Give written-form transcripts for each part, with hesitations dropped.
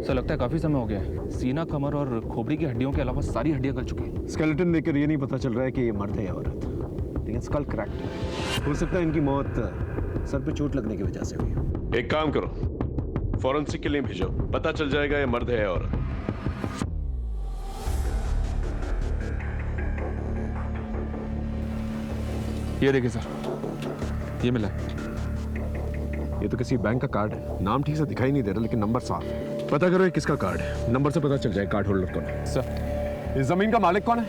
Sir लगता है काफी समय हो गया है। सीना, कमर और खोपड़ी की हड्डियों के अलावा सारी हड्डियां गल चुकी हैं। स्केलेटन देखकर ये नहीं पता चल रहा है कि ये मर्द है या औरत, लेकिन स्कल क्रैक्ड है। हो सकता है इनकी मौत सर पे चोट लगने की वजह से हुई हो। एक काम करो, फॉरेंसिक के लिए भेजो, पता चल जाएगा ये मर्द है या औरत। ये देखिए सर, ये मिला है। ये तो किसी बैंक का कार्ड है। नाम ठीक से दिखाई नहीं दे रहा, लेकिन नंबर साफ है। पता करो ये किसका कार्ड है। नंबर से पता चल जाए कार्ड होल्डर कौन है। सर इस जमीन का मालिक कौन है?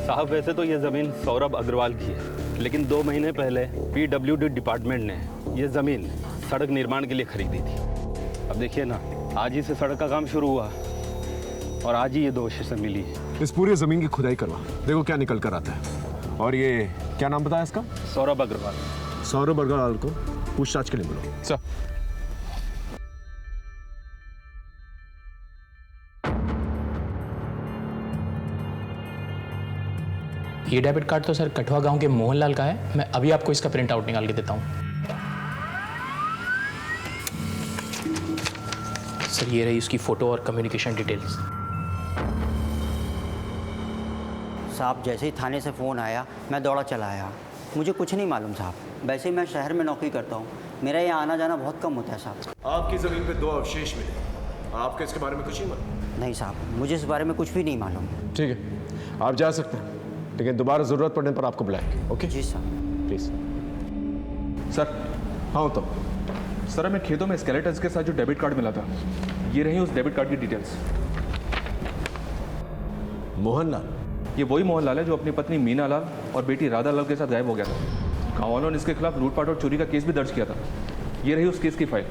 साहब वैसे तो ये ज़मीन सौरभ अग्रवाल की है, लेकिन 2 महीने पहले PWD डिपार्टमेंट ने ये ज़मीन सड़क निर्माण के लिए खरीदी थी। अब देखिए ना, आज ही से सड़क का काम शुरू हुआ और आज ही ये दोषी से मिली है। इस पूरी जमीन की खुदाई करवा, देखो क्या निकल कर आता है। और ये क्या नाम बताया इसका? सौरभ अग्रवाल। सौरभ अग्रवाल को पूछताछ के लिए बोलो। सर ये डेबिट कार्ड तो सर कठवा गांव के मोहनलाल का है। मैं अभी आपको इसका प्रिंट आउट निकाल के देता हूँ। सर ये रही उसकी फ़ोटो और कम्युनिकेशन डिटेल्स। साहब जैसे ही थाने से फ़ोन आया मैं दौड़ा चला आया। मुझे कुछ नहीं मालूम साहब। वैसे मैं शहर में नौकरी करता हूँ, मेरा यहाँ आना जाना बहुत कम होता है साहब। आपकी जमीन पे 2 अवशेष मिले, आपको इसके बारे में कुछ नहीं मालूम? नहीं साहब, मुझे इस बारे में कुछ भी नहीं मालूम। ठीक है, आप जा सकते हैं, लेकिन दोबारा जरूरत पड़ने पर आपको बुलाएंगे। ओके जी साहब। प्लीज। सर हाँ तो सर हमें खेतों में स्केलेटन्स के साथ जो डेबिट कार्ड मिला था, ये रही उस डेबिट कार्ड की डिटेल्स। मोहनलाल, ये वही मोहनलाल है जो अपनी पत्नी मीना लाल और बेटी राधा लाल के साथ गायब हो गया था। गाँव वालों ने इसके खिलाफ लूटपाट और चोरी का केस भी दर्ज किया था। ये रही उस केस की फाइल।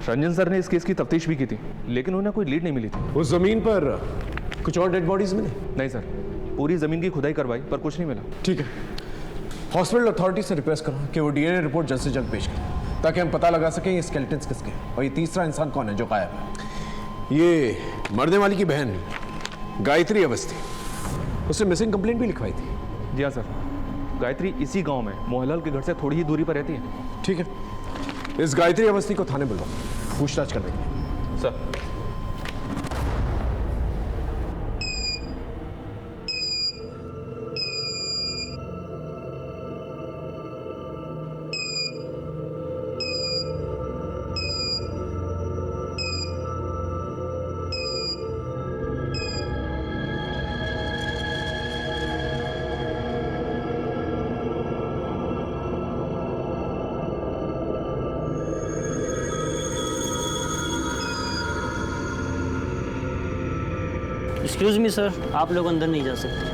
रंजन सर ने इस केस की तफ्तीश भी की थी, लेकिन उन्हें कोई लीड नहीं मिली थी। उस जमीन पर कुछ और डेड बॉडीज मिले? नहीं सर, पूरी जमीन की खुदाई करवाई पर कुछ नहीं मिला। ठीक है, हॉस्पिटल अथॉरिटी से रिक्वेस्ट करो कि वो DNA रिपोर्ट जल्द से जल्द पेश करें, ताकि हम पता लगा सकें ये स्केलेटन्स किसके हैं और ये तीसरा इंसान कौन है जो गायब है। ये मरने वाली की बहन गायत्री अवस्थी, उसने मिसिंग कंप्लेंट भी लिखवाई थी। जी हाँ सर, गायत्री इसी गांव में मोहनलाल के घर से थोड़ी ही दूरी पर रहती है। ठीक है, इस गायत्री अवस्थी को थाने बुलाओ पूछताछ करने के लिए। सर एक्सक्यूज़ मी सर, आप लोग अंदर नहीं जा सकते।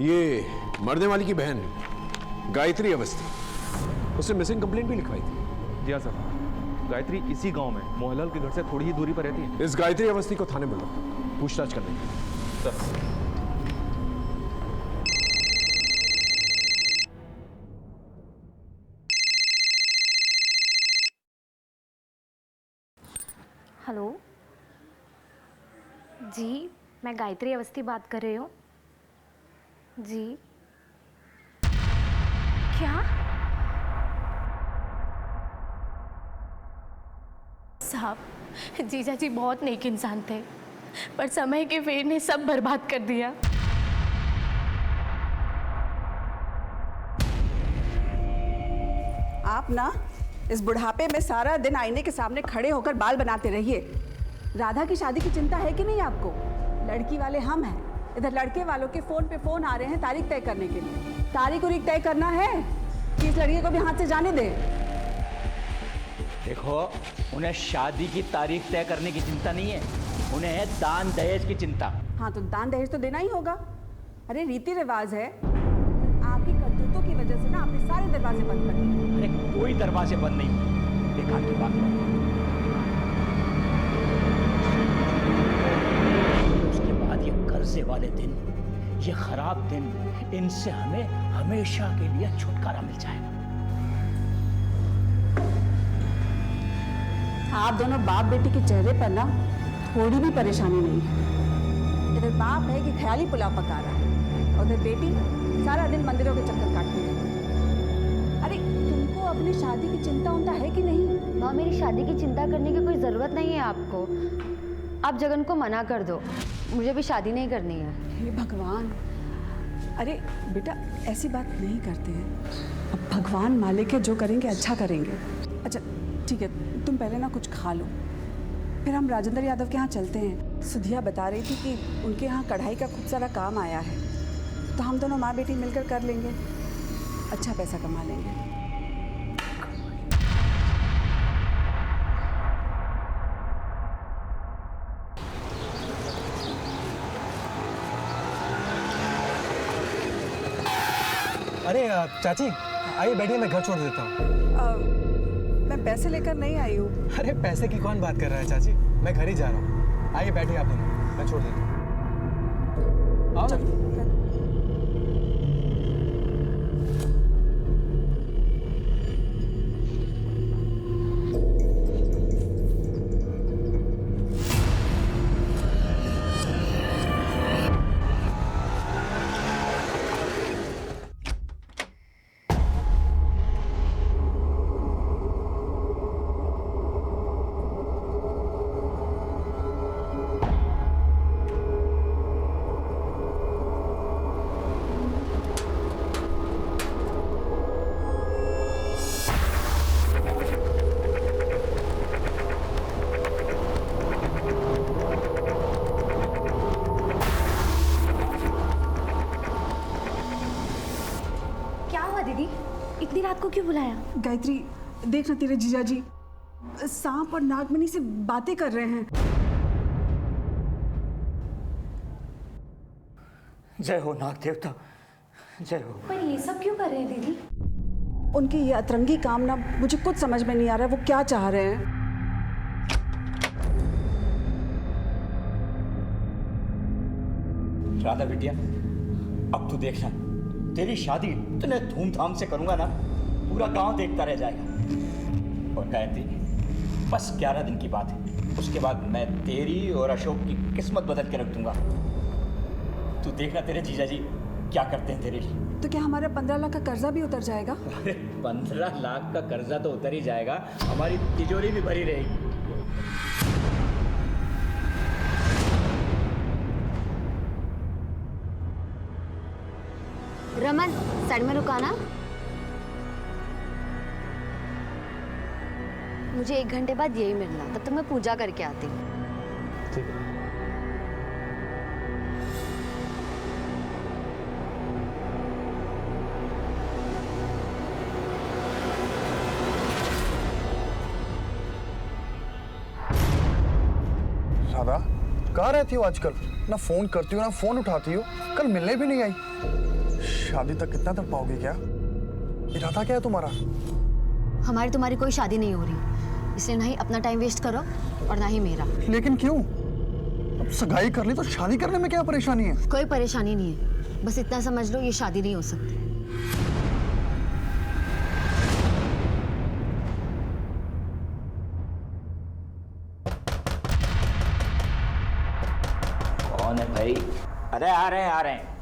ये मरने वाली की बहन गायत्री अवस्थी, उसने मिसिंग कंप्लेंट भी लिखवाई थी। जी हाँ सर, गायत्री इसी गांव में मोहनलाल के घर से थोड़ी ही दूरी पर रहती है। इस गायत्री अवस्थी को थाने बुलाओ पूछताछ करने के लिए। सर हेलो जी, मैं गायत्री अवस्थी बात कर रही हूँ। जी क्या? साहब, जीजा जी बहुत नेक इंसान थे, पर समय के फेर ने सब बर्बाद कर दिया। आप ना इस बुढ़ापे में सारा दिन आईने के सामने खड़े होकर बाल बनाते रहिए। राधा की शादी की चिंता है कि नहीं आपको? लड़की वाले हम हैं, इधर लड़के वालों के फोन पे फोन आ रहे हैं तारीख तय करने के लिए। तारीख उरीख तय करना है कि इस लड़के को भी हाथ से जाने दे। देखो, उन्हें शादी की तारीख तय करने की चिंता नहीं है, उन्हें है दान दहेज की चिंता। हाँ तो दान दहेज तो देना ही होगा। अरे रीति रिवाज है, आपकी करतूतों की वजह से ना आपने सारे दरवाजे बंद कर दिए। अरे कोई दरवाजे बंद नहीं हुए, देखा की बात। उसके बाद ये कर्जे वाले दिन, ये खराब दिन, इनसे हमें हमेशा के लिए छुटकारा मिल जाएगा। आप दोनों बाप बेटी के चेहरे पर ना थोड़ी भी परेशानी नहीं है। इधर बाप है कि ख्याली पुलाव पका रहा है और उधर बेटी सारा दिन मंदिरों के चक्कर काटती रहती है। अरे तुमको अपनी शादी की चिंता उनता है कि नहीं? माँ, मेरी शादी की चिंता करने की कोई ज़रूरत नहीं है आपको। आप जगन को मना कर दो, मुझे भी शादी नहीं करनी है। हे भगवान, अरे बेटा ऐसी बात नहीं करते हैं। अब भगवान मालिक है, जो करेंगे अच्छा करेंगे। अच्छा ठीक है, तुम पहले ना कुछ खा लो, फिर हम राजेंद्र यादव के यहाँ चलते हैं। सुधिया बता रही थी कि उनके यहाँ कढ़ाई का खूब सारा काम आया है, तो हम दोनों माँ बेटी मिलकर कर लेंगे, अच्छा पैसा कमा लेंगे। अरे चाची आइए बैठिए, मैं घर छोड़ देता हूँ। मैं पैसे लेकर नहीं आई हूँ। अरे पैसे की कौन बात कर रहा है चाची, मैं घर ही जा रहा हूँ। आइए बैठिए आप दोनों, मैं छोड़ देता हूँ। आओ ना। इतनी रात को क्यों बुलाया? गायत्री देख ना, तेरे जीजा जी सांप और नागमणि से बातें कर रहे हैं। जय हो नाग देवता, जय हो। पर ये सब क्यों कर रहे हैं दीदी? उनकी ये अतरंगी कामना मुझे कुछ समझ में नहीं आ रहा है, वो क्या चाह रहे हैं। राधा बिटिया, अब तू देखना, तेरी शादी इतने धूमधाम से करूंगा ना, पूरा गांव देखता रह जाएगा। और गायत्री, बस 11 दिन की बात है, उसके बाद मैं तेरी और अशोक की किस्मत बदल के रख दूंगा। तू देखना तेरे जीजा जी क्या करते हैं तेरे लिए। तो क्या हमारा 15 लाख का कर्जा भी उतर जाएगा? अरे 15 लाख का कर्जा तो उतर ही जाएगा, हमारी तिजोरी भी भरी रहेगी। रमन, साइड में रुकाना। मुझे 1 घंटे बाद यही मिलना, तब तक मैं पूजा करके आती हूँ। ठीक है। राधा, कहाँ रहती हो आजकल? ना फोन करती हो ना फोन उठाती हो, कल मिलने भी नहीं आई। शादी तक कितना तक पाओगे? क्या इरादा क्या है तुम्हारा? हमारी तुम्हारी कोई शादी नहीं हो रही, इसलिए ना ही अपना टाइम वेस्ट करो और ना ही मेरा। लेकिन क्यों? अब सगाई कर ली तो शादी करने में क्या परेशानी है? कोई परेशानी नहीं है, बस इतना समझ लो ये शादी नहीं हो सकती। कौन है भाई? अरे आ रहे हैं।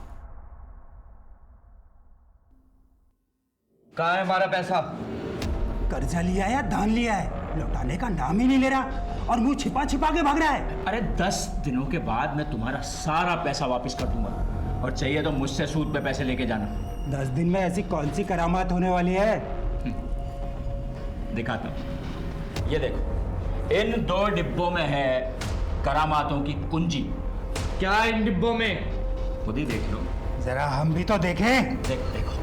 कहाँ है हमारा पैसा? कर्जा लिया या दान लिया है, लौटाने का नाम ही नहीं ले रहा और मुंह छिपा छिपा के भाग रहा है। अरे 10 दिनों के बाद मैं तुम्हारा सारा पैसा वापस कर दूंगा, और चाहिए तो मुझसे सूद पे पैसे लेके जाना। 10 दिन में ऐसी कौन सी करामात होने वाली है? दिखाता हूँ, ये देखो, इन 2 डिब्बों में है करामातों की कुंजी। क्या इन डिब्बों में? खुद ही देख लो। जरा हम भी तो देखें। देखो।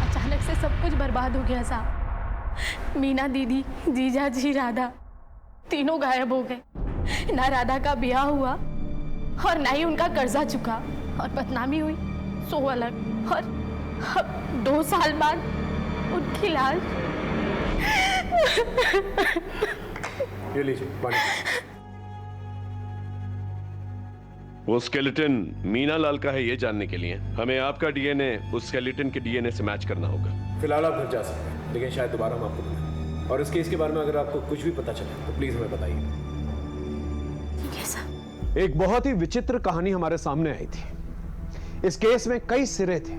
अचानक से सब कुछ बर्बाद हो गया साहब। मीना दीदी, जीजा जी, राधा तीनों गायब हो गए। ना राधा का ब्याह हुआ और ना ही उनका कर्जा चुका, और बदनामी हुई सो अलग। और अब 2 साल बाद उनकी लाश। ये लीजिए पानी। वो स्केलेटन मीना लाल का है ये जानने के लिए हमें आपका डीएनए उस स्केलेटन के डीएनए से मैच करना होगा। फिलहाल आप घर जा सकते हैं, लेकिन शायद दोबारा हम आपको मिलें। और इस केस के बारे में अगर आपको कुछ भी पता चले तो प्लीज हमें बताइए। ठीक है सर। एक बहुत ही विचित्र कहानी हमारे सामने आई थी। इस केस में कई सिरे थे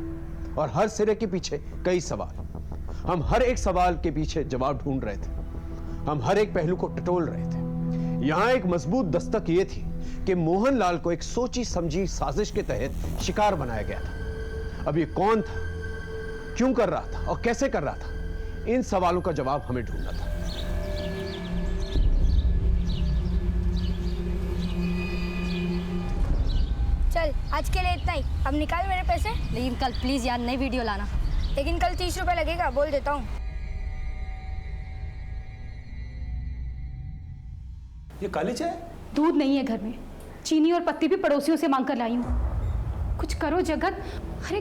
और हर सिरे के पीछे कई सवाल। हम हर एक सवाल के पीछे जवाब ढूंढ रहे थे। हम हर एक पहलू को टटोल रहे थे। यहां एक मजबूत दस्तक यह थी कि मोहन लाल को एक सोची समझी साजिश के तहत शिकार बनाया गया था। अब ये कौन था, क्यों कर रहा था और कैसे कर रहा था, इन सवालों का जवाब हमें ढूंढना था। चल आज के लिए इतना ही। अब निकाल मेरे पैसे। लेकिन कल प्लीज यार नई वीडियो लाना। लेकिन कल 30 रुपए लगेगा, बोल देता हूँ। ये काली चाय? दूध नहीं है घर में, चीनी और पत्ती भी पड़ोसियों से मांग कर लाई हूँ। कुछ करो जगत। अरे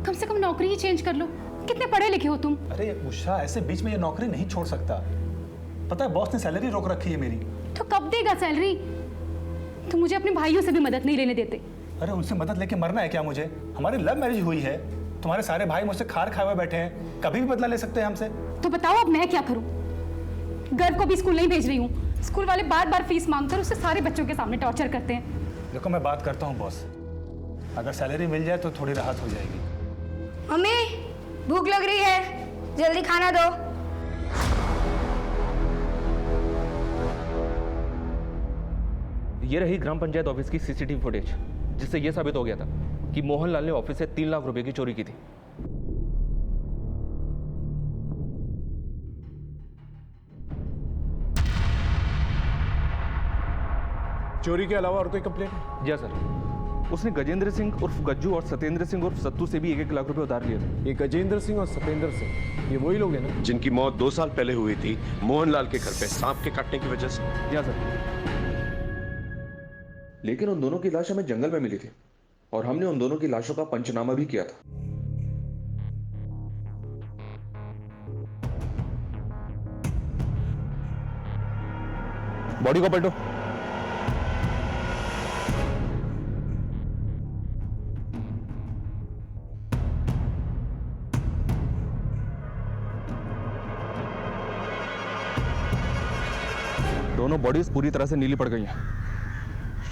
कम से कम नौकरी ही चेंज कर लो। कितने पढ़े लिखे हो तुम? अरे उषा, ऐसे बीच में ये नौकरी नहीं छोड़ सकता। पता है बॉस ने सैलरी रोक रखी है मेरी। तो कब देगा सैलरी? तुम मुझे अपने भाइयों से भी मदद नहीं लेने देते। अरे उनसे मदद लेके मरना है क्या मुझे? हमारी लव मैरिज हुई है। तुम्हारे सारे भाई मुझसे खार खाए हुए बैठे हैं, कभी भी बदला ले सकते हैं हमसे। तो बताओ अब मैं क्या करूं? गर्व को भी स्कूल नहीं भेज रही हूँ। स्कूल वाले बार बार फीस मांगकर उससे सारे बच्चों के सामने टॉर्चर करते हैं। देखो मैं बात करता हूँ बॉस, अगर सैलरी मिल जाए तो थोड़ी राहत हो जाएगी। मम्मी भूख लग रही है, जल्दी खाना दो। ये रही ग्राम पंचायत ऑफिस की सीसीटीवी फुटेज, जिससे यह साबित हो गया था कि मोहनलाल ने ऑफिस से 3 लाख रुपए की चोरी की थी। चोरी के अलावा और कोई कंप्लेंट है? जी सर, उसने गजेंद्र सिंह उर्फ गज्जू और सत्येंद्र सिंह उर्फ सत्तू से भी 1-1 लाख रुपए उधार लिए थे। ये गजेंद्र सिंह और सत्येंद्र सिंह, ये वही लोग हैं ना जिनकी मौत 2 साल पहले हुई थी मोहनलाल के घर पे सांप के काटने की वजह से? जी सर। लेकिन उन दोनों की लाश हमें जंगल में मिली थी और हमने उन दोनों की लाशों का पंचनामा भी किया था। बॉडी को पलटो। दोनों बॉडीज पूरी तरह से नीली पड़ गई हैं।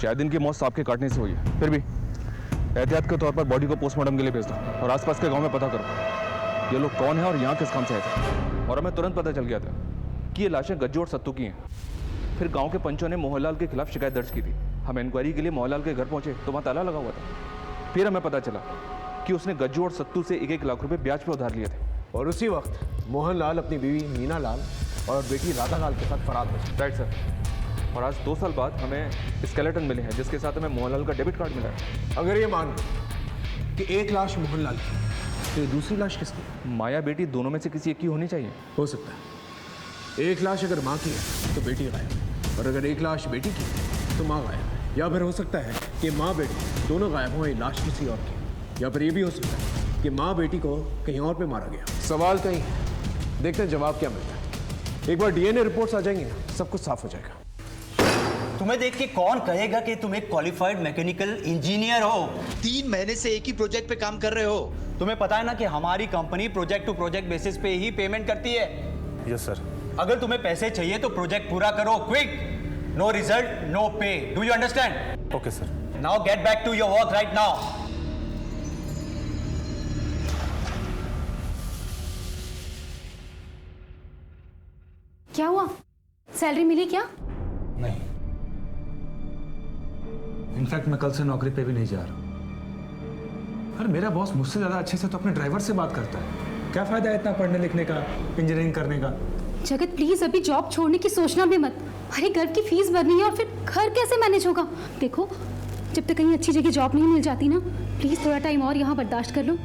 शायद इनकी मौत सांप के काटने से हुई है। फिर भी एहतियात के तौर पर बॉडी को पोस्टमार्टम के लिए भेज दो और आसपास के गांव में पता करो ये लोग कौन है और यहाँ किस काम से आए थे। और हमें तुरंत पता चल गया था कि ये लाशें गज्जू और सत्तू की हैं। फिर गांव के पंचों ने मोहनलाल के खिलाफ शिकायत दर्ज की थी। हम इंक्वायरी के लिए मोहनलाल के घर पहुंचे तो वहाँ ताला लगा हुआ था। फिर हमें पता चला कि उसने गज्जू और सत्तू से 1-1 लाख रुपए ब्याज पर उधार लिए थे। और उसी वक्त मोहनलाल अपनी बीवी मीना लाल और बेटी राधा लाल के साथ फरार हो गए। Right sir. और आज 2 साल बाद हमें स्केलेटन मिले हैं जिसके साथ हमें मोहनलाल का डेबिट कार्ड मिला है। अगर ये मान कि एक लाश मोहनलाल की तो दूसरी लाश किसकी? माया बेटी दोनों में से किसी एक की होनी चाहिए। हो सकता है एक लाश अगर माँ की है तो बेटी गायब है, और अगर एक लाश बेटी की है तो माँ गायब है। या फिर हो सकता है कि माँ बेटी दोनों गायब हो, ये लाश किसी और की। या फिर ये भी हो सकता है कि माँ बेटी को कहीं और पे मारा गया। सवाल कहीं है, देखते हैं जवाब क्या मिलता है। एक बार डीएनए रिपोर्ट्स आ जाएंगी ना, सब कुछ साफ हो जाएगा। तुम्हें देख के कौन कहेगा कि तुम एक क्वालिफाइड मैकेनिकल इंजीनियर हो? 3 महीने से एक ही प्रोजेक्ट पे काम कर रहे हो। तुम्हें पता है ना कि हमारी company project to project basis पे ही पेमेंट करती है। Yes sir. अगर तुम्हें पैसे चाहिए तो प्रोजेक्ट पूरा करो, quick. No result no pay. Do you understand? Okay sir. Now get back to your work right now. क्या हुआ? सैलरी मिली क्या? नहीं, इनफैक्ट मैं कल से नौकरी पे भी नहीं जा रहा। अरे मेरा बॉस मुझसे ज्यादा अच्छे से तो अपने ड्राइवर से बात करता है। क्या फायदा है इतना पढ़ने लिखने का, इंजीनियरिंग करने का? जगत प्लीज अभी जॉब छोड़ने की सोचना भी मत। अरे घर की फीस भरनी है और फिर घर कैसे मैनेज होगा? देखो जब तक कहीं अच्छी जगह जॉब नहीं मिल जाती ना, प्लीज थोड़ा टाइम और यहाँ बर्दाश्त कर लो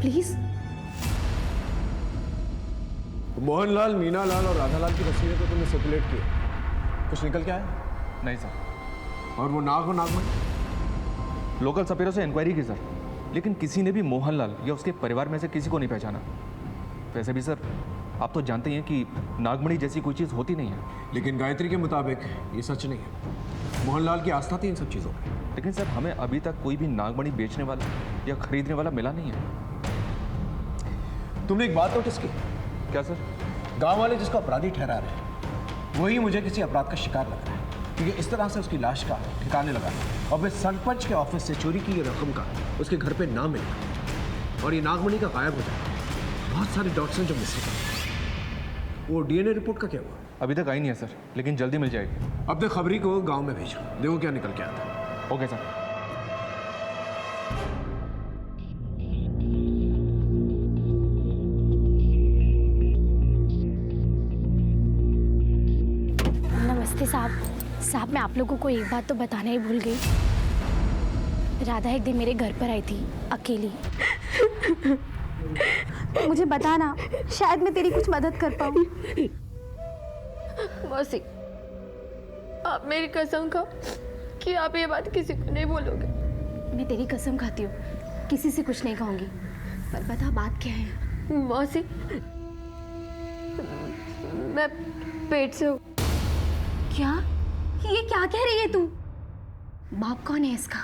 प्लीज। मोहनलाल, मीना लाल और राधा लाल की तस्वीरें तो तुमने सर्कुलेट की, कुछ निकल के आया? नहीं सर। और वो नागमणि? लोकल सपेरों से इंक्वायरी की सर, लेकिन किसी ने भी मोहनलाल या उसके परिवार में से किसी को नहीं पहचाना। वैसे भी सर आप तो जानते ही हैं कि नागमणि जैसी कोई चीज़ होती नहीं है। लेकिन गायत्री के मुताबिक ये सच नहीं है। मोहनलाल की आस्था थी इन सब चीज़ों में। लेकिन सर हमें अभी तक कोई भी नागमणि बेचने वाला या खरीदने वाला मिला नहीं है। तुमने एक बात नोटिस की? क्या सर? गांव वाले जिसको अपराधी ठहरा रहे हैं वही मुझे किसी अपराध का शिकार लग रहा है, क्योंकि इस तरह से उसकी लाश का ठिकाने लगा और फिर सरपंच के ऑफिस से चोरी की ये रकम का उसके घर पे नाम मिला और ये नागमणि का गायब हो जाए। बहुत सारे डॉट्स हैं जो मिसिंग हैं। वो डीएनए रिपोर्ट का क्या हुआ? अभी तक आई नहीं है सर, लेकिन जल्दी मिल जाएगी। अपने खबरी को गांव में भेजो, देखो क्या निकल के आता है। Okay sir. नमस्ते साहब, मैं आप लोगों को एक बात तो बताना ही भूल गई। राधा एक दिन मेरे घर पर आई थी अकेली। मुझे बताना, शायद मैं तेरी कुछ मदद कर पाऊँ। मौसी, आप मेरी कसम खाओ कि आप ये बात किसी को नहीं बोलोगे। मैं तेरी कसम खाती हूँ, किसी से कुछ नहीं कहूँगी। पर बता बात क्या है? मौसी, मैं पेट से हूँ। क्या? ये क्या कह रही है तू? बाप कौन है इसका?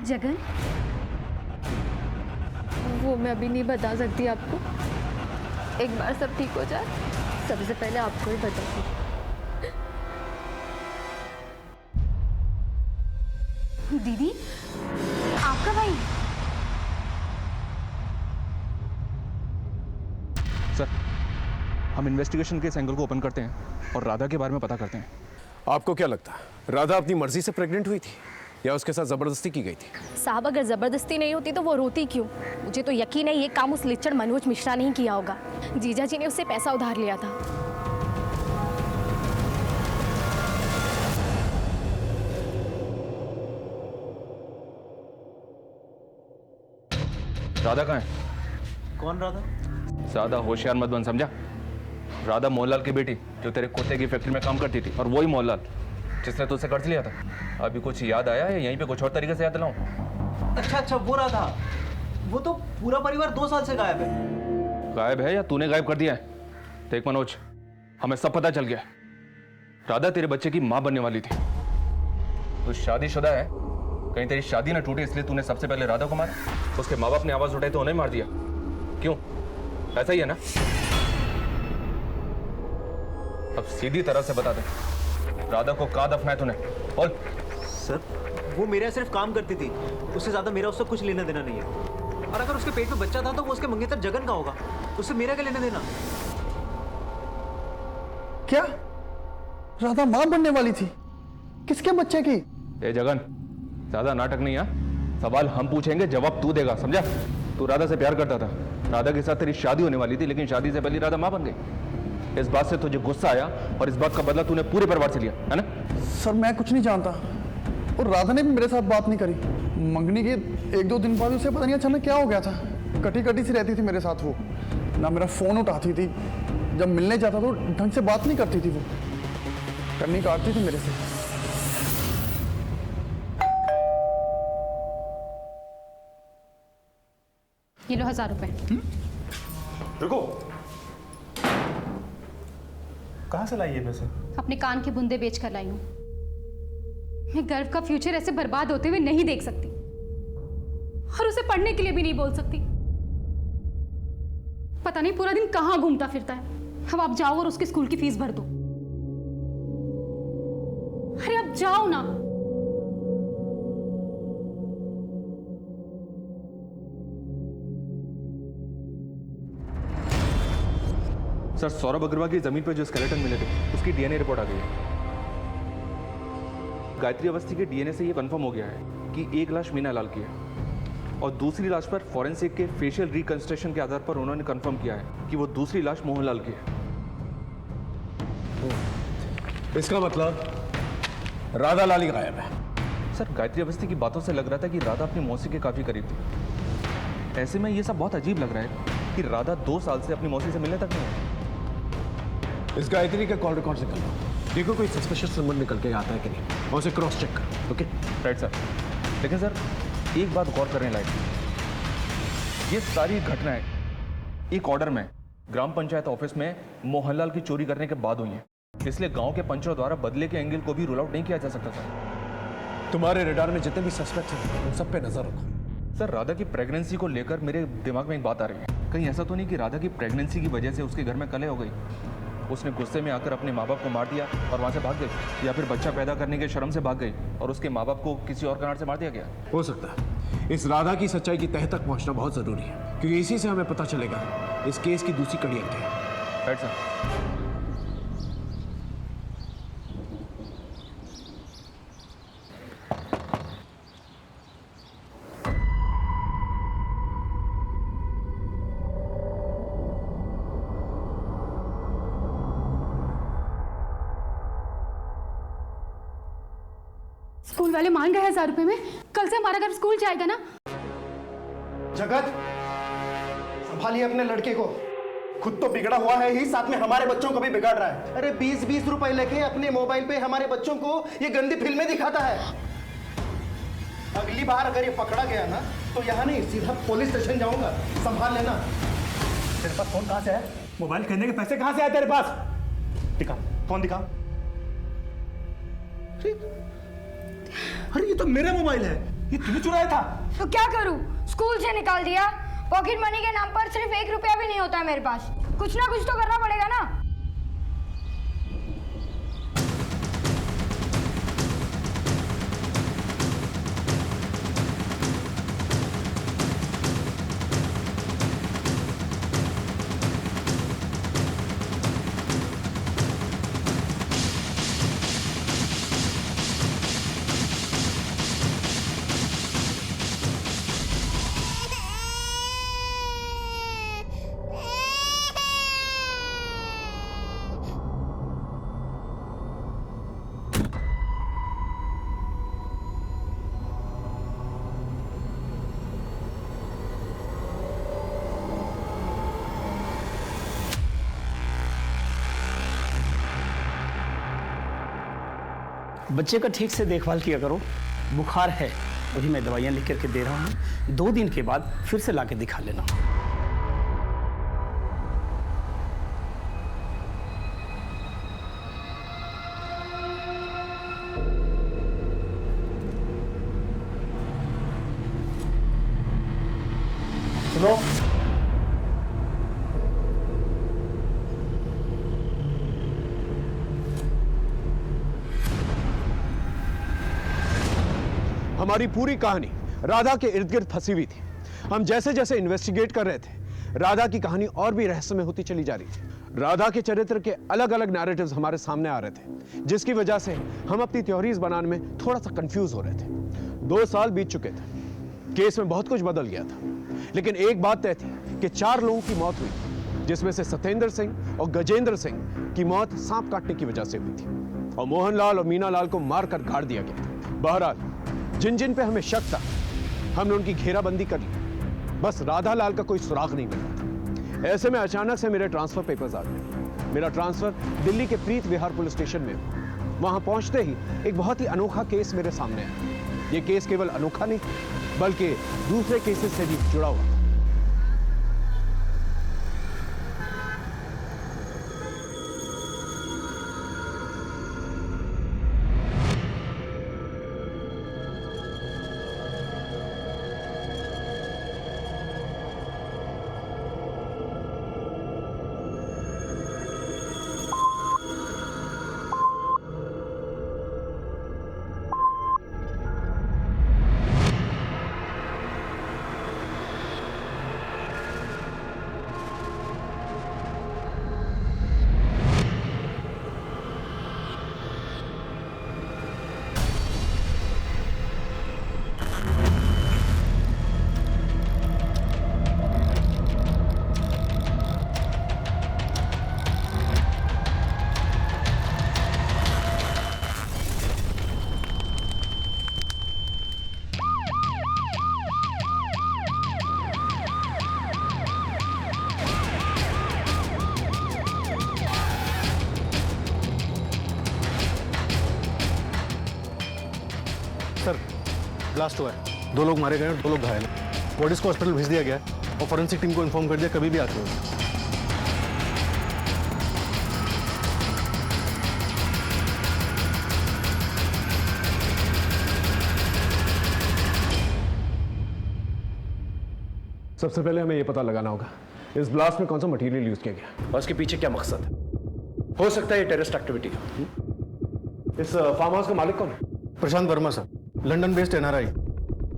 जगन? वो मैं अभी नहीं बता सकती आपको। एक बार सब ठीक हो जाए, सबसे पहले आपको ही बताऊंगी। दीदी, आपका भाई? सर, हम इन्वेस्टिगेशन के इस एंगल को ओपन करते हैं और राधा के बारे में पता करते हैं। आपको क्या लगता है राधा अपनी मर्जी से प्रेग्नेंट हुई थी या उसके साथ जबरदस्ती की गई थी? साहब, अगर जबरदस्ती नहीं होती तो वो रोती क्यों? मुझे तो यकीन है ये काम उस लिच्चड़ मनोज मिश्रा ने ही किया होगा। जीजा जी ने उससे पैसा उधार लिया था। राधा कहाँ है? कौन राधा? ज्यादा होशियार मत बन, समझा? राधा मोहनलाल की बेटी जो तेरे कुत्ते की फैक्ट्री में काम करती थी, और वही मोहनलाल जिसने तुझसे कर्ज लिया था। अभी कुछ याद आया या यहीं पे कुछ और तरीके से याद दिलाऊं? अच्छा, वो राधा। वो तो पूरा परिवार 2 साल से गायब है। गायब है या तूने गायब कर दिया है? देख मनोज, हमें सब पता चल गया। राधा तेरे बच्चे की माँ बनने वाली थी। तू शादीशुदा है, कहीं तेरी शादी ना टूटे इसलिए तूने सबसे पहले राधा को मारा। उसके माँ बाप ने आवाज उठाई तो उन्हें मार दिया। क्यों? ऐसा ही है ना? अब सीधी तरह से बता दे, राधा को कहाँ दफना है तूने? बोल। सर, वो मेरे यहाँ सिर्फ काम करती थी, उससे ज्यादा मेरा उससे कुछ लेना देना नहीं है। और अगर उसके पेट में बच्चा था तो वो उसके मंगेतर जगन का होगा, उससे मेरा क्या लेना देना? क्या राधा मां बनने वाली थी? किसके बच्चे की? ए जगन, ज्यादा नाटक नहीं है। सवाल हम पूछेंगे, जवाब तू देगा, समझा? तू राधा से प्यार करता था, राधा के साथ तेरी शादी होने वाली थी, लेकिन शादी से पहले राधा मां बन गई। इस बात से तुझे गुस्सा आया और इस बात का बदला तूने पूरे परिवार से लिया, है ना? सर, मैं कुछ नहीं जानता और राधा ने भी मेरे साथ बात नहीं करी। मंगनी के 1-2 दिन बाद उसे पता नहीं अचानक क्या हो गया था। कटी कटी सी रहती थी मेरे साथ वो, ना मेरा फोन उठाती थी, जब मिलने जाता तो ढंग से बात नहीं करती थी, वो कन्नी काटती थी मेरे से। ये लो 1000 रुपए। रुको, कहाँ से लाई ये पैसे? अपने कान के बुंदे बेच कर लाई हूँ। मैं गर्व का फ्यूचर ऐसे बर्बाद होते हुए नहीं देख सकती, और उसे पढ़ने के लिए भी नहीं बोल सकती। पता नहीं पूरा दिन कहाँ घूमता फिरता है। अब आप जाओ और उसके स्कूल की फीस भर दो। अरे अब जाओ ना। सर, सौरभ अग्रवाल की जमीन पर जो स्केलेटन मिले थे उसकी डीएनए रिपोर्ट आ गई है। गायत्री अवस्थी के डीएनए से ये कंफर्म हो गया है कि एक लाश मीना लाल की है और दूसरी लाश पर फॉरेंसिक के फेशियल रिकंस्ट्रक्शन के आधार पर उन्होंने कंफर्म किया है कि वो दूसरी लाश मोहनलाल की है। इसका मतलब राधा लाली गायब है। सर, गायत्री अवस्थी की बातों से लग रहा था कि राधा अपनी मौसी के काफी करीब थी। ऐसे में ये सब बहुत अजीब लग रहा है कि राधा 2 साल से अपनी मौसी से मिलने तक नहीं आई। इस गायत्री का कॉल रिकॉर्ड से कर लो, देखो कोई सस्पिशियस नंबर निकल के आता है कि नहीं, और उसे क्रॉस चेक करो। ओके? Right sir. लेकिन सर, एक बात गौर करने लायक, ये सारी घटनाएं एक ऑर्डर में, ग्राम पंचायत ऑफिस में मोहनलाल की चोरी करने के बाद हुई है, इसलिए गांव के पंचों द्वारा बदले के एंगल को भी रूल आउट नहीं किया जा सकता सर। तुम्हारे रडार में जितने भी सस्पेक्ट हैं उन सब पे नजर रखो। सर, राधा की प्रेगनेंसी को लेकर मेरे दिमाग में एक बात आ रही है, कहीं ऐसा तो नहीं कि राधा की प्रेगनेंसी की वजह से उसके घर में कलह हो गई, उसने गुस्से में आकर अपने माँ बाप को मार दिया और वहाँ से भाग गई, या फिर बच्चा पैदा करने के शर्म से भाग गई और उसके माँ बाप को किसी और कारण से मार दिया गया। हो सकता है। इस राधा की सच्चाई की तह तक पहुंचना बहुत जरूरी है, क्योंकि इसी से हमें पता चलेगा इस केस की दूसरी कड़ी क्या है। Right sir. स्कूल वाले मान गए 1000 रुपए में। कल से हमारा घर स्कूल जाएगा ना। जगत, संभालिए अपने लड़के को, खुद तो बिगड़ा हुआ है ही, साथ में हमारे बच्चों को भी बिगाड़ रहा है। अरे 20-20 रुपए लेके अपने मोबाइल पे हमारे बच्चों को ये गंदी फिल्में दिखाता है। अगली बार अगर ये पकड़ा गया ना तो यहाँ नहीं, सीधा पुलिस स्टेशन जाऊंगा। संभाल लेना। तेरे पास फोन कहाँ से है? मोबाइल खरीदने के पैसे कहाँ से आए तेरे पास? दिखा, फोन दिखा। अरे ये तो मेरा मोबाइल है, ये तूने चुराया था। तो क्या करूं? स्कूल से निकाल दिया। पॉकेट मनी के नाम पर सिर्फ 1 रुपया भी नहीं होता मेरे पास। कुछ ना कुछ तो करना पड़ेगा ना। बच्चे का ठीक से देखभाल किया करो। बुखार है, वही मैं दवाइयाँ लिख करके दे रहा हूँ। 2 दिन के बाद फिर से लाके दिखा लेना। सुनो, हमारी पूरी कहानी राधा के इर्द गिर्द फंसी हुई थी। हम जैसे जैसे इन्वेस्टिगेट कर रहे थे, राधा की कहानी और भी रहस्यमय होती चली जा रही थी। राधा के चरित्र के अलग अलग नैरेटिव्स हमारे सामने आ रहे थे, जिसकी वजह से हम अपनी थ्योरीज बनाने में थोड़ा सा कंफ्यूज हो रहे थे। 2 साल बीत चुके थे, केस में बहुत कुछ बदल गया था, लेकिन एक बात तय थी कि 4 लोगों की मौत हुई, जिसमें से सत्येंद्र सिंह और गजेंद्र सिंह की मौत सांप काटने की वजह से हुई थी, और मोहनलाल और मीनालाल को मारकर गाड़ दिया गया था। बहरहाल जिन जिन पे हमें शक था, हमने उनकी घेराबंदी कर ली। बस राधा लाल का कोई सुराग नहीं मिल रहा था। ऐसे में अचानक से मेरे ट्रांसफर पेपर्स आ गए। मेरा ट्रांसफर दिल्ली के प्रीत विहार पुलिस स्टेशन में हुआ। वहां पहुंचते ही एक बहुत ही अनोखा केस मेरे सामने आया। ये केस केवल अनोखा नहीं, बल्कि दूसरे केसेस से भी जुड़ा हुआ था। सर, ब्लास्ट हुआ है, 2 लोग मारे गए और 2 लोग घायल हैं। बॉडीज को हॉस्पिटल भेज दिया गया है और फॉरेंसिक टीम को इन्फॉर्म कर दिया, कभी भी आते हो। सबसे पहले हमें ये पता लगाना होगा इस ब्लास्ट में कौन सा मटेरियल यूज किया गया और इसके पीछे क्या मकसद है। हो सकता है ये टेररिस्ट एक्टिविटी हो। इस फार्म हाउस का मालिक कौन है? Prashant Varma sir, London based NRI.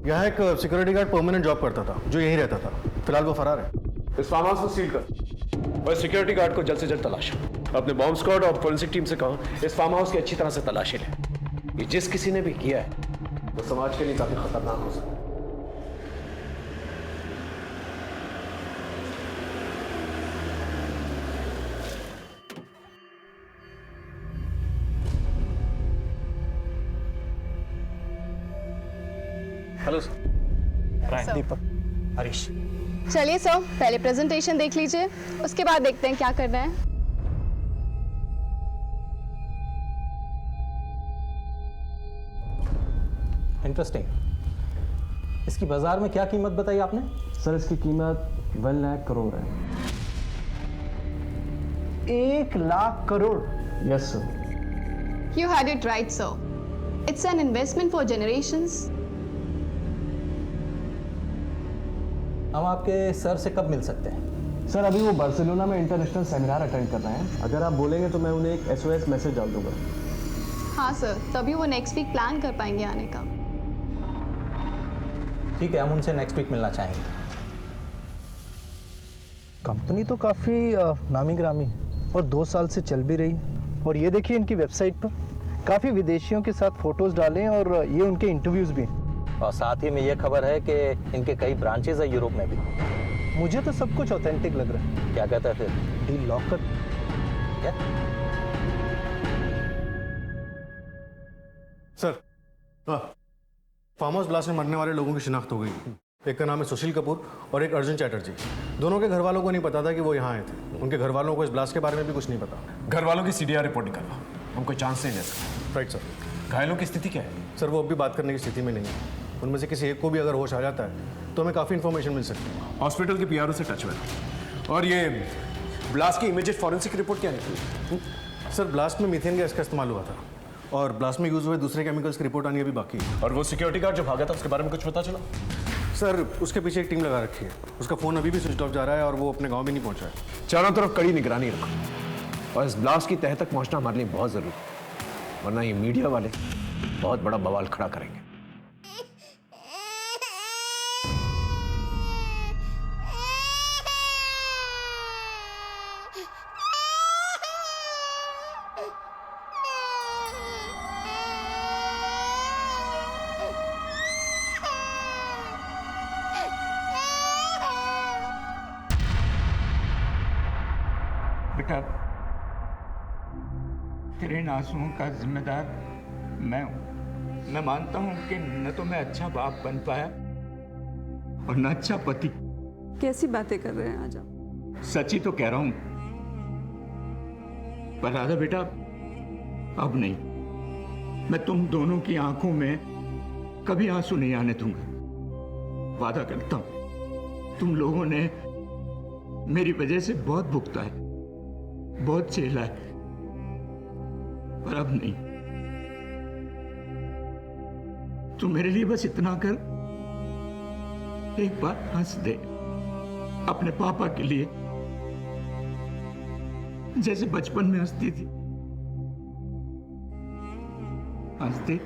यहाँ एक सिक्योरिटी गार्ड परमानेंट जॉब करता था जो यहीं रहता था। फिलहाल वो फरार है। इस फार्म हाउस को सील कर और सिक्योरिटी गार्ड को जल्द से जल्द तलाशो। अपने बॉम्ब स्क्वाड और फोरेंसिक टीम से कहो इस फार्म हाउस की अच्छी तरह से तलाशी ले। ये जिस किसी ने भी किया है वो समाज के लिए काफी खतरनाक हो सकता है। Hello sir. दीपक, हरीश। चलिए सर, पहले प्रेजेंटेशन देख लीजिए, उसके बाद देखते हैं क्या करना है। इंटरेस्टिंग। इसकी बाजार में क्या कीमत बताई आपने? सर इसकी कीमत 1 लाख करोड़ है। 1 lakh crore? Yes sir. You had it right, sir. It's an investment for generations. हम आपके सर से कब मिल सकते हैं? सर अभी वो बार्सिलोना में इंटरनेशनल सेमिनार अटेंड कर रहे हैं। अगर आप बोलेंगे तो मैं उन्हें एक SOS मैसेज डाल दूंगा। हाँ सर, तभी वो नेक्स्ट वीक प्लान कर पाएंगे आने का। ठीक है, हम उनसे नेक्स्ट वीक मिलना चाहेंगे। कंपनी तो काफ़ी नामी ग्रामी और 2 साल से चल भी रही है। और ये देखिए इनकी वेबसाइट पर काफ़ी विदेशियों के साथ फोटोज़ डालें और ये उनके इंटरव्यूज़ भी। और साथ ही में ये खबर है कि इनके कई ब्रांचेज है यूरोप में भी। मुझे तो सब कुछ ऑथेंटिक लग रहा है। क्या कहता है फिर? डील लॉक कर। क्या? सर, फार्म हाउस ब्लास्ट में मरने वाले लोगों की शिनाख्त हो गई। एक का नाम है सुशील कपूर और एक अर्जुन चैटर्जी। दोनों के घर वालों को नहीं पता था कि वो यहाँ आए थे। उनके घर वालों को इस ब्लास्ट के बारे में भी कुछ नहीं पता। घर वालों की CDR रिपोर्ट निकालना, हम कोई चांस नहीं ले सकते। Right sir. घायलों की स्थिति क्या है? सर वो अब भी बात करने की स्थिति में नहीं है। उनमें से किसी एक को भी अगर होश आ जाता है तो हमें काफ़ी इन्फॉर्मेशन मिल सकती है। हॉस्पिटल के PRO से टच में। और ये ब्लास्ट की इमीडिएट फॉरेंसिक रिपोर्ट क्या निकली? सर ब्लास्ट में मीथेन गैस का इस्तेमाल हुआ था और ब्लास्ट में यूज हुए दूसरे केमिकल्स की रिपोर्ट आनी अभी बाकी है। और वो सिक्योरिटी गार्ड जो भागा था उसके बारे में कुछ पता चला? सर उसके पीछे एक टीम लगा रखी है। उसका फ़ोन अभी भी स्विच ऑफ जा रहा है और वो अपने गाँव भी नहीं पहुँचा है। चारों तरफ कड़ी निगरानी रखो और इस ब्लास्ट की तह तक पहुँचना हमारे लिए बहुत ज़रूरी है, वरना ये मीडिया वाले बहुत बड़ा बवाल खड़ा करेंगे। बेटा, तेरे इन आंसुओं का जिम्मेदार मैं हूं। मैं मानता हूं कि न तो मैं अच्छा बाप बन पाया और न अच्छा पति। कैसी बातें कर रहे हैं आज आप? सच ही तो कह रहा हूं। पर राधा बेटा, अब नहीं। मैं तुम दोनों की आंखों में कभी आंसू नहीं आने दूंगा। वादा करता हूं। तुम लोगों ने मेरी वजह से बहुत भुगता है, बहुत झेला है, पर अब नहीं। तू मेरे लिए बस इतना कर, एक बार हंस दे अपने पापा के लिए, जैसे बचपन में हंसती थी। हंस दे।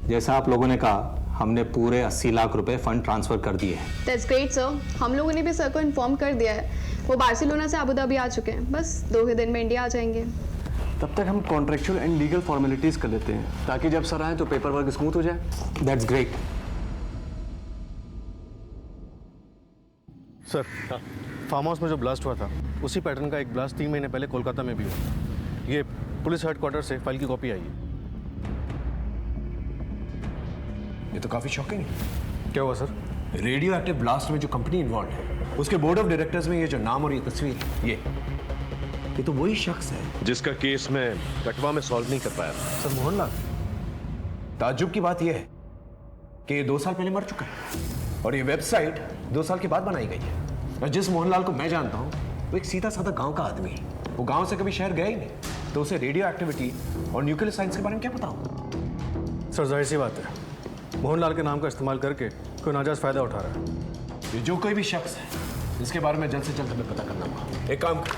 जैसा आप लोगों ने कहा, हमने पूरे 80 लाख रुपए फंड ट्रांसफर कर दिए हैं। That's great sir. हम लोगों ने भी सर को इन्फॉर्म कर दिया है। वो बार्सिलोना से अबू धाबी आ चुके हैं, बस 2 दिन में इंडिया आ जाएंगे। तब तक हम कॉन्ट्रेक्चुअल एंड लीगल फॉर्मेलिटीज कर लेते हैं ताकि जब सर आए तो पेपर वर्क स्मूथ हो जाए। That's great. Sir, farm house में जो ब्लास्ट हुआ था उसी पैटर्न का एक ब्लास्ट 3 महीने पहले कोलकाता में भी हुआ। ये पुलिस हेडक्वार्टर से फाइल की कॉपी आई है। ये तो काफी शॉकिंग है। क्या हुआ सर? रेडियो एक्टिव ब्लास्ट में जो कंपनी इन्वॉल्व है उसके बोर्ड ऑफ डायरेक्टर्स में ये जो नाम और ये तस्वीर, ये तो वही शख्स है जिसका केस मैं कटवा में सॉल्व नहीं कर पाया। सर मोहनलाल, ताज्जुब की बात यह है कि ये 2 साल पहले मर चुका है और ये वेबसाइट 2 साल के बाद बनाई गई है। और जिस मोहनलाल को मैं जानता हूं वो एक सीधा साधा गांव का आदमी है। वो गांव से कभी शहर गया ही नहीं, तो उसे रेडियो एक्टिविटी और न्यूक्लियर साइंस के बारे में क्या पता होगा? सर जाहिर सी बात है, मोहनलाल के नाम का इस्तेमाल करके कोई नाजायज फायदा उठा रहा है। ये जो कोई भी शख्स है जिसके बारे में जल्द से जल्द हमें पता करना होगा। एक काम करो,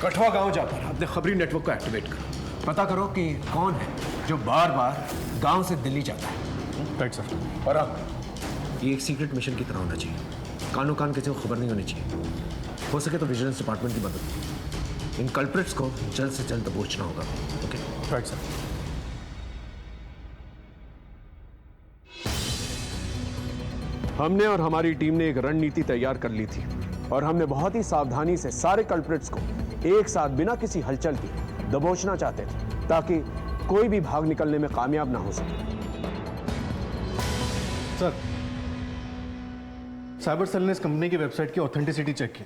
कठवा गांव जाकर अपने खबरी नेटवर्क को एक्टिवेट करो, पता करो कि कौन है जो बार बार गांव से दिल्ली जाता है। Right sir. और अब ये एक सीक्रेट मिशन की तरह होना चाहिए, कानो कान किसी को खबर नहीं होनी चाहिए। हो सके तो विजिलेंस डिपार्टमेंट की मदद, इन कल्प्रिट्स को जल्द से जल्द दबोचना होगा। Okay right sir. हमने और हमारी टीम ने एक रणनीति तैयार कर ली थी और हमने बहुत ही सावधानी से सारे कल्प्रिट्स को एक साथ बिना किसी हलचल के दबोचना चाहते थे, ताकि कोई भी भाग निकलने में कामयाब ना हो सके। सर, साइबर सेल ने इस कंपनी की वेबसाइट की ऑथेंटिसिटी चेक की।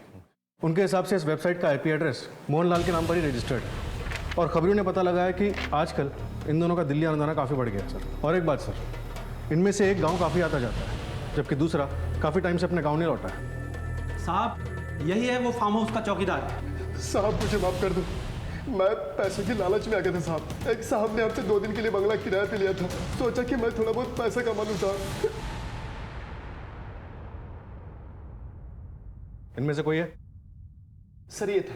उनके हिसाब से इस वेबसाइट का आईपी एड्रेस मोहनलाल के नाम पर ही रजिस्टर्ड है और खबरों ने पता लगाया कि आजकल इन दोनों का दिल्ली आना जाना काफ़ी बढ़ गया है सर। और एक बात सर, इनमें से एक गांव काफ़ी आता जाता है, जबकि दूसरा काफ़ी टाइम से अपने गांव नहीं लौटा है। साहब, यही है वो फार्म हाउस का चौकीदार। साहब मुझे माफ कर दो, मैं पैसे की लालच में आ गया था साहब। एक साहब ने आपसे 2 दिन के लिए बंगला किराए पे लिया था, सोचा कि मैं थोड़ा बहुत पैसा कमा लूं साहब। इनमें से कोई है? सर ये था।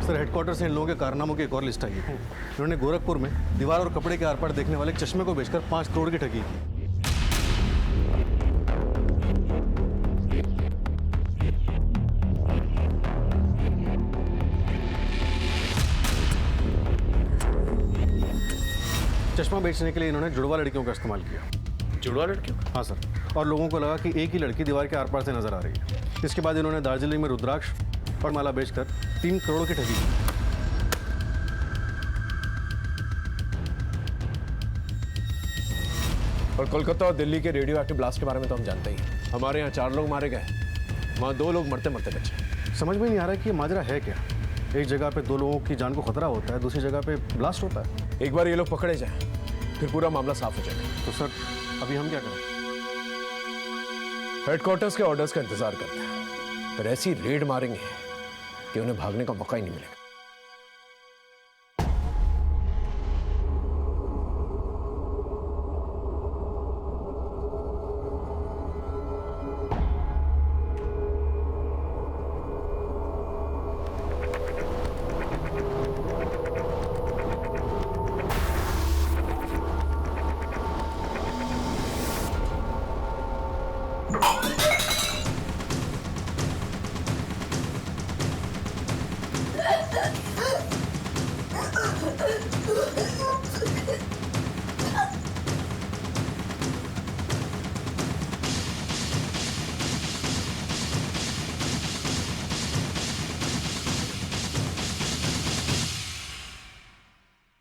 सर, हेडक्वार्टर से इन लोगों के कारनामों की एक और लिस्ट आई है। इन्होंने गोरखपुर में दीवार और कपड़े के आर पार देखने वाले एक चश्मे को बेचकर 5 करोड़ की ठगी की। चश्मा बेचने के लिए इन्होंने जुड़वा लड़कियों का इस्तेमाल किया। जुड़वा लड़कियों? हाँ सर। और लोगों को लगा कि एक ही लड़की दीवार के आर पार से नजर आ रही है। इसके बाद इन्होंने दार्जिलिंग में रुद्राक्ष और माला बेचकर 3 करोड़ की ठगी की। और कोलकाता और दिल्ली के रेडियो एक्टिव ब्लास्ट के बारे में तो हम जानते ही हैं। हमारे यहाँ 4 लोग मारे गए, वहाँ 2 लोग मरते मरते बचे। समझ में नहीं आ रहा कि ये माजरा है क्या। एक जगह पे 2 लोगों की जान को खतरा होता है, दूसरी जगह पे ब्लास्ट होता है। एक बार ये लोग पकड़े जाएं, फिर पूरा मामला साफ हो जाएगा। तो सर अभी हम क्या करें? हेडक्वार्टर्स के ऑर्डर्स का इंतजार करते हैं, फिर ऐसी रेड मारेंगे कि उन्हें भागने का मौका ही नहीं मिलेगा।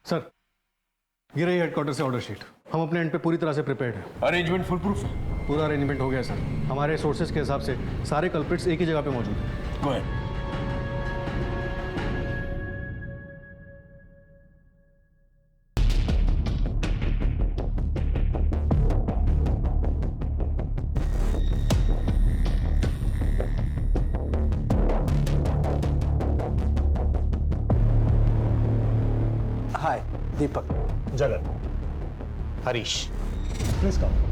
सर, ये रही हेडक्वार्टर से ऑर्डर शीट। हम अपने एंड पे पूरी तरह से प्रिपेयर्ड हैं। अरेंजमेंट फुल प्रूफ है? पूरा अरेंजमेंट हो गया सर। हमारे सोर्सेज के हिसाब से सारे कल्प्रिट्स एक ही जगह पे मौजूद हैं। Go ahead. Hi, Deepak. Jagan. Harish. Please come.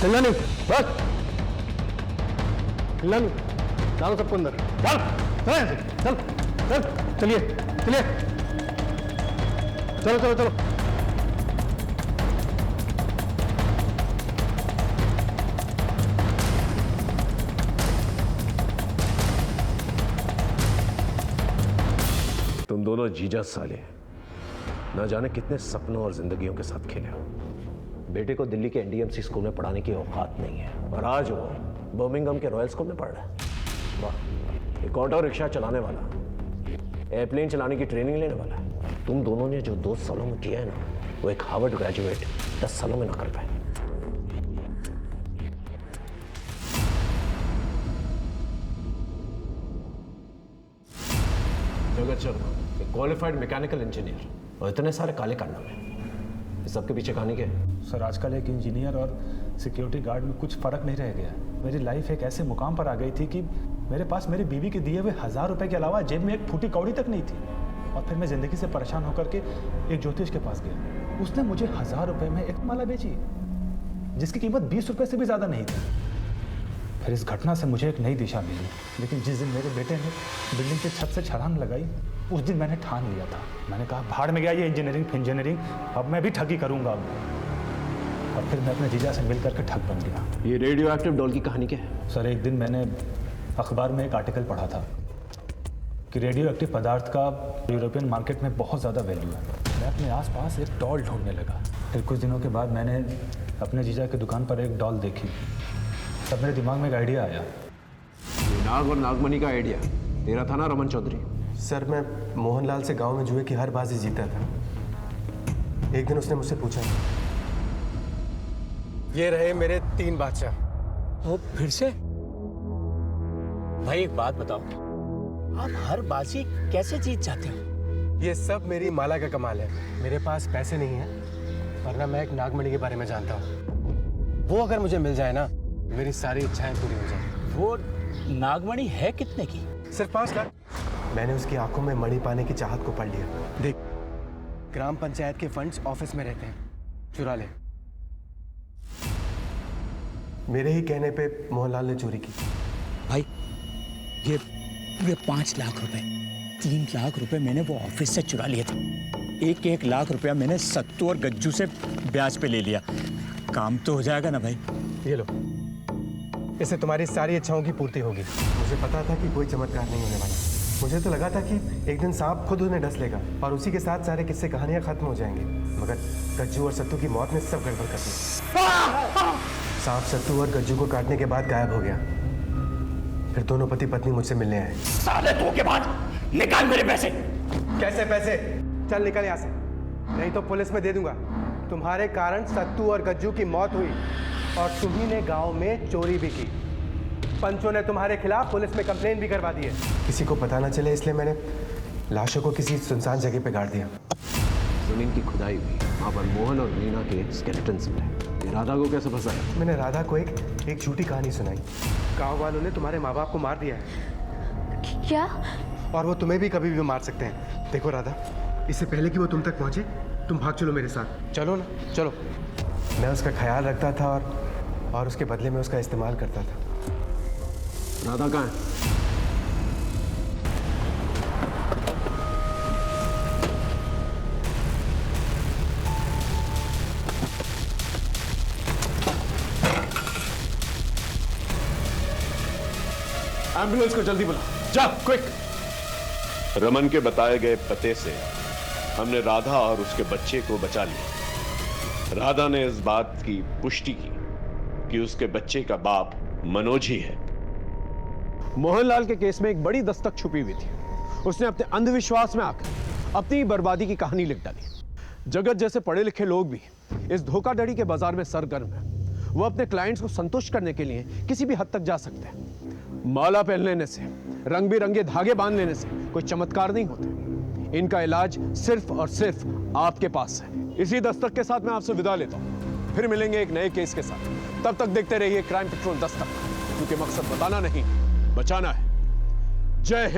हिलना नहीं, बस हिलना नहीं, डालो सबको अंदर, डाल, चल यहाँ से, चल चल, चलिए चलिए, चलो चलो चलो। तुम दोनों जीजा साले ना जाने कितने सपनों और जिंदगियों के साथ खेले हो। बेटे को दिल्ली के एनडीएमसी स्कूल में पढ़ाने की औकात नहीं है और आज वो बर्मिंघम के रॉयल स्कूल में पढ़ रहा है। वाह, एक ऑटो रिक्शा चलाने वाला, एयरप्लेन चलाने की ट्रेनिंग लेने वाला है। तुम दोनों ने जो 2 सालों में किया है ना, वो एक हार्वर्ड ग्रेजुएट 10 सालों में ना कर पाए। जगत शर्मा एक क्वालिफाइड मैकेनिकल इंजीनियर और इतने सारे काले कारनामे, इस सबके पीछे कहानी क्या है? सर, आजकल एक इंजीनियर और सिक्योरिटी गार्ड में कुछ फ़र्क नहीं रह गया। मेरी लाइफ एक ऐसे मुकाम पर आ गई थी कि मेरे पास मेरी बीवी के दिए हुए 1000 रुपए के अलावा जेब में एक फूटी कौड़ी तक नहीं थी। और फिर मैं ज़िंदगी से परेशान होकर के एक ज्योतिष के पास गया। उसने मुझे 1000 रुपये में एक माला बेची जिसकी कीमत 20 रुपये से भी ज़्यादा नहीं थी। फिर इस घटना से मुझे एक नई दिशा मिली, लेकिन जिस दिन मेरे बेटे ने बिल्डिंग की छत से छलांग लगाई, उस दिन मैंने ठान लिया था। मैंने कहा भाड़ में गया ये इंजीनियरिंग, अब मैं भी ठगी करूंगा। और फिर मैं अपने जीजा से मिल करके ठग बन गया। ये रेडियो एक्टिव डॉल की कहानी क्या है? सर, एक दिन मैंने अखबार में एक आर्टिकल पढ़ा था कि रेडियो एक्टिव पदार्थ का यूरोपियन मार्केट में बहुत ज़्यादा वैल्यू है। मैं अपने आसपास एक डॉल ढूंढने लगा। फिर कुछ दिनों के बाद मैंने अपने जीजा की दुकान पर एक डॉल देखी। तब मेरे दिमाग में एक आइडिया आया। ये नाग और नागमणि का आइडिया तेरा था ना रमन चौधरी? सर, मैं मोहनलाल से गांव में जुए की हर बाजी जीता था। एक दिन उसने मुझसे पूछा, ये रहे मेरे 3 बादशाह। ओ, फिर से? भाई एक बात बताओ, आप हर बाजी कैसे जीत जाते हो? ये सब मेरी माला का कमाल है। मेरे पास पैसे नहीं है, वरना मैं एक नागमणि के बारे में जानता हूँ। वो अगर मुझे मिल जाए ना, मेरी सारी इच्छाएं पूरी हो जाए। वो नागमणि है कितने की? सिर्फ 5 लाख। मैंने उसकी आंखों में मणि पाने की चाहत को पढ़ लिया। देख, ग्राम पंचायत के फंड्स ऑफिस में रहते हैं, चुरा ले। मेरे ही कहने पे मोहनलाल ने चोरी की। भाई ये पूरे 5 लाख रुपए, 3 लाख रुपए मैंने वो ऑफिस से चुरा लिए थे। 1 लाख रुपया मैंने सत्तू और गज्जू से ब्याज पे ले लिया। काम तो हो जाएगा ना भाई? ये लो, इससे तुम्हारी सारी इच्छाओं की पूर्ति होगी। मुझे पता था कि कोई चमत्कार नहीं होने वाला। मुझे तो लगा था कि एक दिन सांप खुद उन्हें डस लेगा और उसी के साथ सारे किस्से कहानियां खत्म हो जाएंगे, मगर गज्जू और सत्तू की मौत ने सब गड़बड़ कर दी। सांप सत्तू और गज्जू को काटने के बाद गायब हो गया। फिर दोनों पति पत्नी मुझजसे मिलने आए। साले धोखेबाज, निकाल मेरे पैसे। कैसे पैसे? चल निकल यहाँ से, नहीं तो पुलिस में दे दूंगा। तुम्हारे कारण सत्तू और गज्जू की मौत हुई और तुम्ही ने गांव में चोरी भी की। पंचों ने तुम्हारे खिलाफ पुलिस में कंप्लेन भी करवा दी है। किसी को पता ना चले इसलिए मैंने लाशों को किसी सुनसान जगह पे गाड़ दिया। जमीन की खुदाई हुई, वहाँ पर मोहन और मीना के स्केलेटन्स मिले। ये राधा को कैसे फंसाया? मैंने राधा को एक झूठी कहानी सुनाई। गाँव वालों ने तुम्हारे माँ बाप को मार दिया है। क्या? और वो तुम्हें भी कभी भी मार सकते हैं। देखो राधा, इससे पहले कि वो तुम तक पहुंचे, तुम भाग चलो मेरे साथ। चलो ना, चलो। मैं उसका ख्याल रखता था और उसके बदले में उसका इस्तेमाल करता था। राधा कहाँ है? एम्बुलेंस को जल्दी बुला, जा क्विक। रमन के बताए गए पते से हमने राधा और उसके बच्चे को बचा लिया। राधा ने इस बात की पुष्टि की कि उसके बच्चे का बाप मनोज ही है। मोहनलाल के केस में एक बड़ी दस्तक छुपी हुई थी। उसने अपने अंधविश्वास में आकर अपनी बर्बादी की कहानी लिख डाली। जगत जैसे पढ़े लिखे लोग भी इस धोखाधड़ी के बाजार में सरगर्म हैं। वो अपने क्लाइंट्स को संतुष्ट करने के लिए किसी भी हद तक जा सकते हैं। माला पहन लेने से, रंग बिरंगे धागे बांध लेने से कोई चमत्कार नहीं होते। इनका इलाज सिर्फ और सिर्फ आपके पास है। इसी दस्तक के साथ मैं आपसे विदा लेता हूं। फिर मिलेंगे एक नए केस के साथ। तब तक देखते रहिए क्राइम पेट्रोल दस्तक, क्योंकि मकसद बताना नहीं, बचाना है। जय हिंद।